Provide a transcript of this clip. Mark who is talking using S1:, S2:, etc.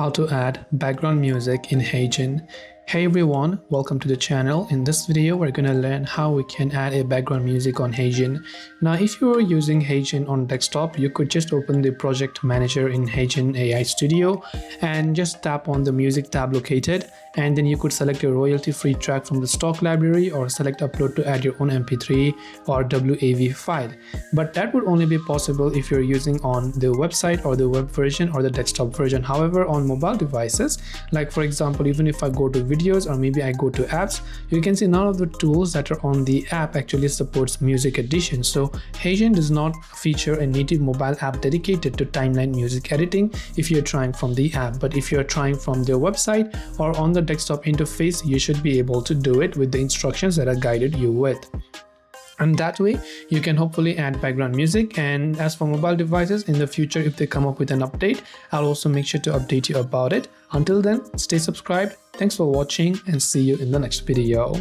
S1: how to add background music in HeyGen. Hey everyone, welcome to the channel. In this video, we're going to learn how we can add a background music on HeyGen. Now, if you are using HeyGen on desktop, you could just open the project manager in HeyGen AI Studio and just tap on the music tab located, and then you could select a royalty-free track from the stock library or select upload to add your own MP3 or WAV file. But that would only be possible if you're using on the website or the web version or the desktop version. However, on mobile devices, like for example, even if I go to videos or maybe I go to apps, you can see none of the tools that are on the app actually supports music edition. So HeyGen does not feature a native mobile app dedicated to timeline music editing if you're trying from the app. But if you're trying from their website or on the desktop interface, you should be able to do it with the instructions that are guided you with. And that way you can hopefully add background music. And as for mobile devices, in the future, if they come up with an update, I'll also make sure to update you about it. Until then, stay subscribed. Thanks for watching and see you in the next video.